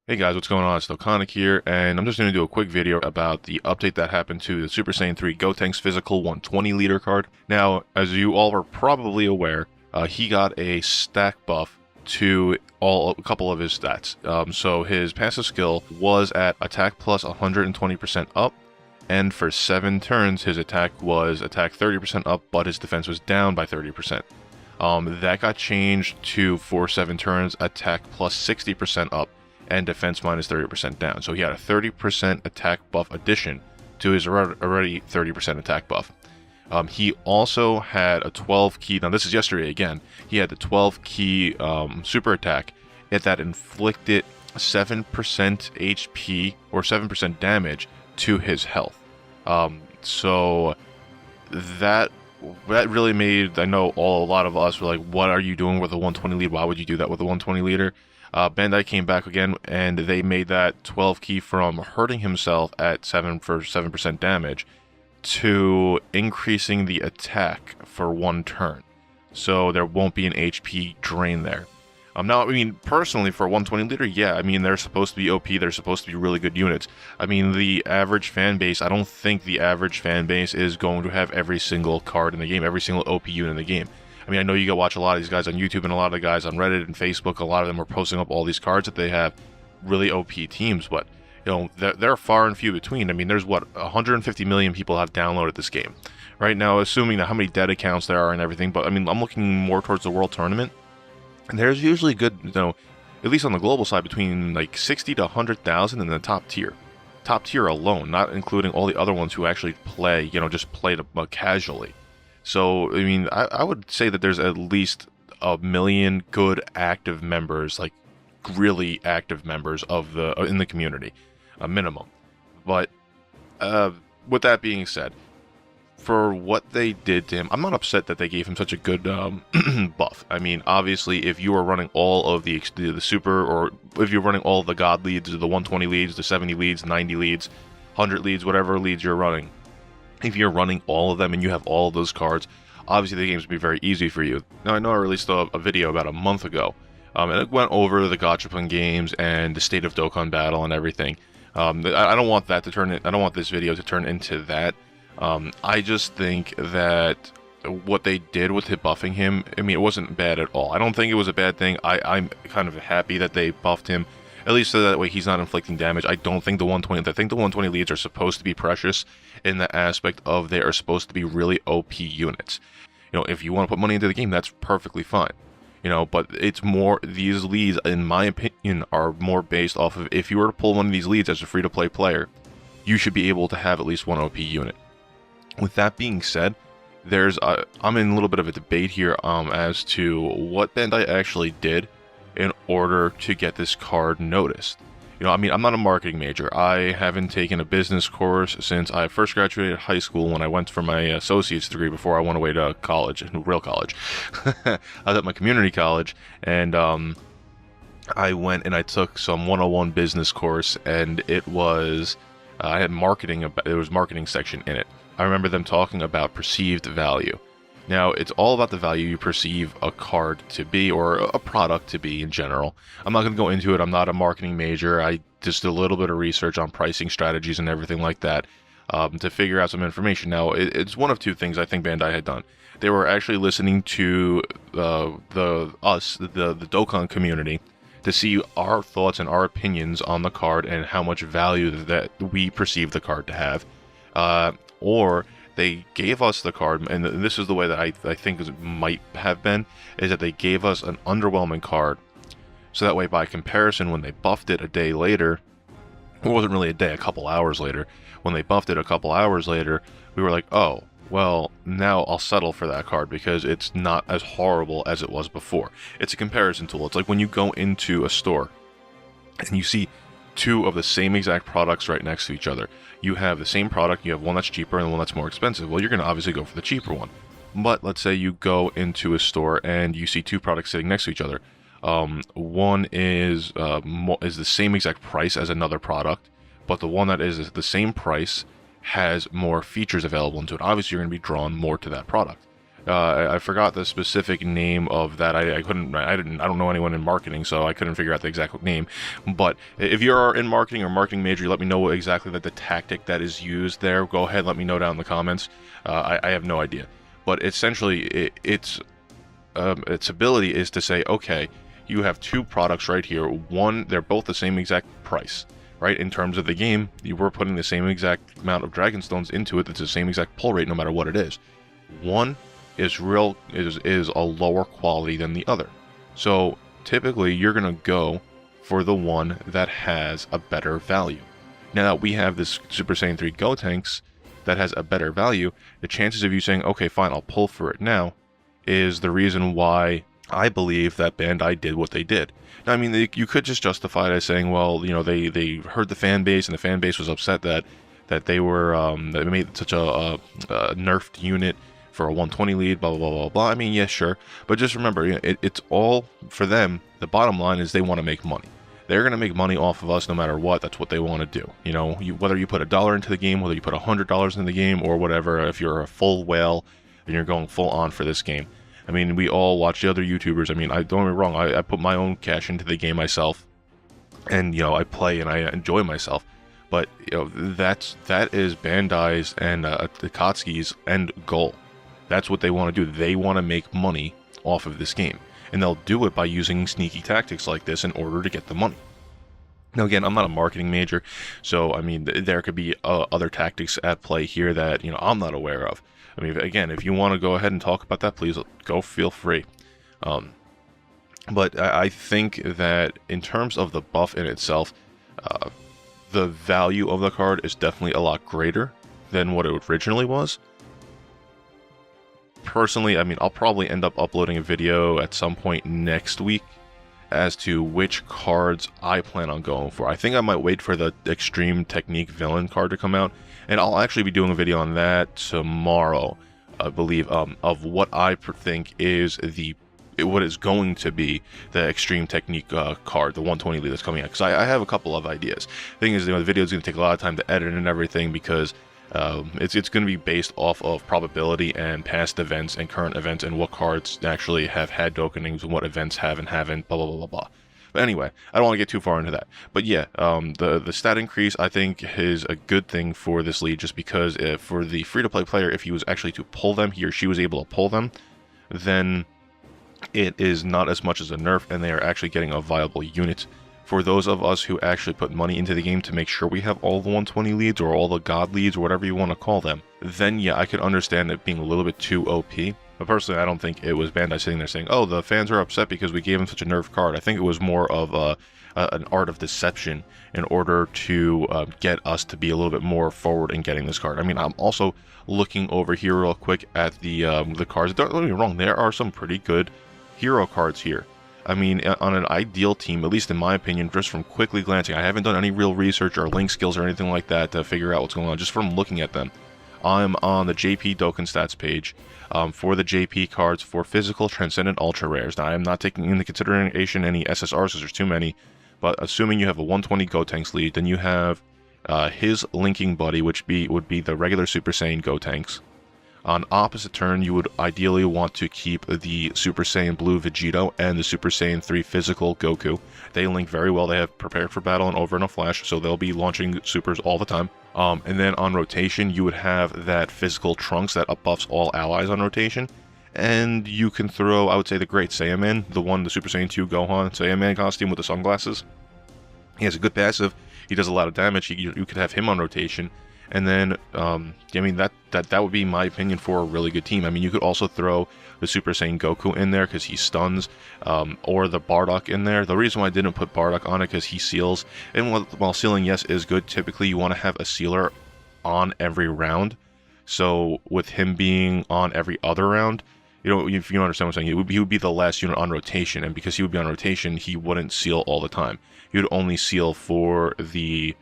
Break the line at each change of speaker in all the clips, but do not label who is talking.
Hey guys, what's going on? It's Dokkan here, and I'm just going to do a quick video about the update that happened to the Super Saiyan 3 Gotenks physical 120 liter card. Now, as you all are probably aware, he got a stack buff to a couple of his stats. So his passive skill was at attack plus 120% up, and for 7 turns, his attack was attack 30% up, but his defense was down by 30%. That got changed to for 7 turns, attack plus 60% up, and defense minus 30% down. So he had a 30% attack buff addition to his already 30% attack buff. He also had a 12 key, now this is yesterday again, he had the 12 key super attack that inflicted 7% HP or 7% damage to his health. So that really made, I know a lot of us were like, what are you doing with a 120 lead? Why would you do that with a 120 leader? Bandai came back again, and they made that 12 key from hurting himself at 7% damage to increasing the attack for 1 turn. So there won't be an HP drain there. Now, I mean, personally, for a 120 leader, yeah, I mean, they're supposed to be OP, they're supposed to be really good units. I mean, the average fan base, I don't think the average fan base is going to have every single card in the game, every single OP unit in the game. I mean, I know you go watch a lot of these guys on YouTube and a lot of the guys on Reddit and Facebook. A lot of them are posting up all these cards that they have really OP teams, but you know they're far and few between. I mean, there's what 150 million people have downloaded this game right now, assuming that how many dead accounts there are and everything. But I mean, I'm looking more towards the World Tournament, and there's usually good, you know, at least on the global side, between like 60 to 100,000 in the top tier alone, not including all the other ones who actually play, you know, just play casually. So, I mean, I would say that there's at least 1 million good active members, like really active members of in the community, a minimum. But with that being said, for what they did to him, I'm not upset that they gave him such a good buff. I mean, obviously, if you are running all of the super, or if you're running all of the god leads, the 120 leads, the 70 leads, 90 leads, 100 leads, whatever leads you're running, if you're running all of them and you have all of those cards, obviously the game's going to be very easy for you. Now, I know I released a video about a month ago, and it went over the gachapon games and the state of Dokkan Battle and everything. I don't want that to turn it. I don't want this video to turn into that. I just think that what they did with buffing him, I mean, it wasn't bad at all. I don't think it was a bad thing. I'm kind of happy that they buffed him, at least so that way he's not inflicting damage. I don't think the 120, I think the 120 leads are supposed to be precious in the aspect of they are supposed to be really OP units. You know, if you want to put money into the game, that's perfectly fine. You know, but it's more, these leads, in my opinion, are more based off of, if you were to pull one of these leads as a free-to-play player, you should be able to have at least one OP unit. With that being said, I'm in a little bit of a debate here as to what Bandai actually did in order to get this card noticed. You know, I mean, I'm not a marketing major. I haven't taken a business course since I first graduated high school, when I went for my associate's degree before I went away to college, real college. I was at my community college, and I went and I took some 101 business course, and it was, I had marketing, there was marketing section in it. I remember them talking about perceived value. Now, it's all about the value you perceive a card to be, or a product to be in general. I'm not going to go into it. I'm not a marketing major. I just did a little bit of research on pricing strategies and everything like that to figure out some information. Now, it's one of two things I think Bandai had done. They were actually listening to the Dokkan community to see our thoughts and our opinions on the card and how much value that we perceive the card to have. Or they gave us the card, and this is the way that I think it might have been, is that they gave us an underwhelming card, so that way by comparison, when they buffed it a day later, it wasn't really a day, a couple hours later, when they buffed it a couple hours later, we were like, oh, well, now I'll settle for that card because it's not as horrible as it was before. It's a comparison tool. It's like when you go into a store and you see two of the same exact products right next to each other. You have the same product, you have one that's cheaper and one that's more expensive. Well, you're going to obviously go for the cheaper one. But let's say you go into a store and you see two products sitting next to each other. One is the same exact price as another product, but the one that is the same price has more features available into it. Obviously, you're going to be drawn more to that product. I forgot the specific name of that. I don't know anyone in marketing, so I couldn't figure out the exact name. But if you're in marketing or marketing major, let me know exactly the tactic that is used there. Go ahead, let me know down in the comments. I have no idea. But essentially, its ability is to say, okay, you have two products right here. One, they're both the same exact price, right? In terms of the game, you were putting the same exact amount of Dragon Stones into it. It's the same exact pull rate, no matter what it is. One is a lower quality than the other. So typically, you're gonna go for the one that has a better value. Now that we have this Super Saiyan 3 Gotenks that has a better value, the chances of you saying, okay, fine, I'll pull for it now, is the reason why I believe that Bandai did what they did. Now, I mean, you could just justify it as saying, well, you know, they heard the fan base, and the fan base was upset that they were they made such a nerfed unit for a 120 lead, blah, blah, blah, blah, blah. I mean, yeah, sure. But just remember, you know, it's all, for them, the bottom line is they want to make money. They're going to make money off of us no matter what. That's what they want to do. You know, whether you put $1 into the game, whether you put $100 in the game, or whatever, if you're a full whale and you're going full on for this game. I mean, we all watch the other YouTubers. I mean, don't get me wrong, I put my own cash into the game myself. And, you know, I play and I enjoy myself. But, you know, that is Bandai's and Akatsuki's end goal. That's what they want to do. They want to make money off of this game. And they'll do it by using sneaky tactics like this in order to get the money. Now, again, I'm not a marketing major, so, I mean, there could be other tactics at play here that, you know, I'm not aware of. I mean, again, if you want to go ahead and talk about that, please go, feel free. But I think that in terms of the buff in itself, the value of the card is definitely a lot greater than what it originally was. Personally, I mean, I'll probably end up uploading a video at some point next week as to which cards I plan on going for. I think I might wait for the Extreme Technique Villain card to come out, and I'll actually be doing a video on that tomorrow, I believe, of what I think is what is going to be the Extreme Technique card, the 120 lead that's coming out, because I have a couple of ideas. The thing is, you know, the video is going to take a lot of time to edit and everything, because it's going to be based off of probability and past events and current events and what cards actually have had Dokkanings and what events have and haven't, blah, blah, blah, blah, blah. But anyway, I don't want to get too far into that. But yeah, the stat increase, I think, is a good thing for this lead, just because for the free-to-play player, if he was actually to pull them, he or she was able to pull them, then it is not as much as a nerf, and they are actually getting a viable unit. For those of us who actually put money into the game to make sure we have all the 120 leads, or all the god leads, or whatever you want to call them, then yeah, I could understand it being a little bit too OP. But personally, I don't think it was Bandai sitting there saying, oh, the fans are upset because we gave them such a nerf card. I think it was more of an art of deception in order to get us to be a little bit more forward in getting this card. I mean, I'm also looking over here real quick at the cards. Don't get me wrong, there are some pretty good hero cards here. I mean, on an ideal team, at least in my opinion, just from quickly glancing, I haven't done any real research or link skills or anything like that to figure out what's going on, just from looking at them. I'm on the JP Dokkan stats page for the JP cards for physical, transcendent, ultra rares. Now, I'm not taking into consideration any SSRs because there's too many, but assuming you have a 120 Gotenks lead, then you have his linking buddy, which would be the regular Super Saiyan Gotenks. On opposite turn, you would ideally want to keep the Super Saiyan Blue Vegito and the Super Saiyan 3 Physical Goku. They link very well. They have prepared for battle and over in a flash, so they'll be launching supers all the time. And then on rotation, you would have that Physical Trunks that upbuffs all allies on rotation. And you can throw, I would say, the Great Saiyaman, the Super Saiyan 2 Gohan Saiyaman costume with the sunglasses. He has a good passive. He does a lot of damage. You could have him on rotation. And then, I mean, that would be my opinion for a really good team. I mean, you could also throw the Super Saiyan Goku in there because he stuns, or the Bardock in there. The reason why I didn't put Bardock on it because he seals. And while sealing, yes, is good, typically you want to have a sealer on every round. So with him being on every other round, you know, if you understand what I'm saying, he would be the last unit on rotation. And because he would be on rotation, he wouldn't seal all the time. He would only seal for the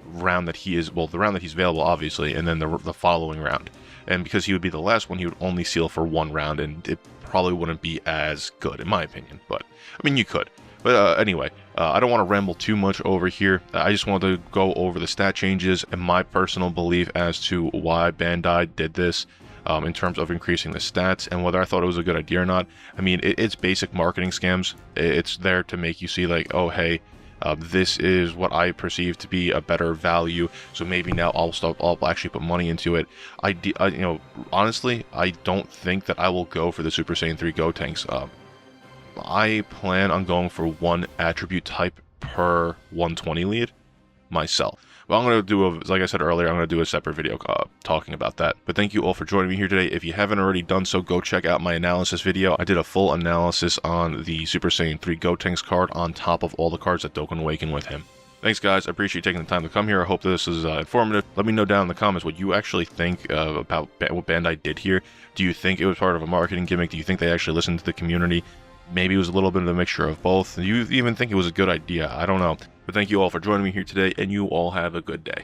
round that he is, well, the round that he's available, obviously, and then the following round. And because he would be the last one, he would only seal for one round, and it probably wouldn't be as good, in my opinion. But, I mean, you could. But anyway, I don't want to ramble too much over here. I just wanted to go over the stat changes and my personal belief as to why Bandai did this. in terms of increasing the stats, and whether I thought it was a good idea or not. I mean, it's basic marketing scams. It's there to make you see like, oh, hey, this is what I perceive to be a better value, so maybe now I'll actually put money into it. You know, honestly, I don't think that I will go for the Super Saiyan 3 Gotenks. I plan on going for one attribute type per 120 lead myself. Well, I'm going to do, like I said earlier, I'm going to do a separate video talking about that. But thank you all for joining me here today. If you haven't already done so, go check out my analysis video. I did a full analysis on the Super Saiyan 3 Gotenks card on top of all the cards that Dokkan Awaken with him. Thanks, guys. I appreciate you taking the time to come here. I hope this is informative. Let me know down in the comments what you actually think about what Bandai did here. Do you think it was part of a marketing gimmick? Do you think they actually listened to the community? Maybe it was a little bit of a mixture of both. Do you even think it was a good idea? I don't know. But thank you all for joining me here today, and you all have a good day.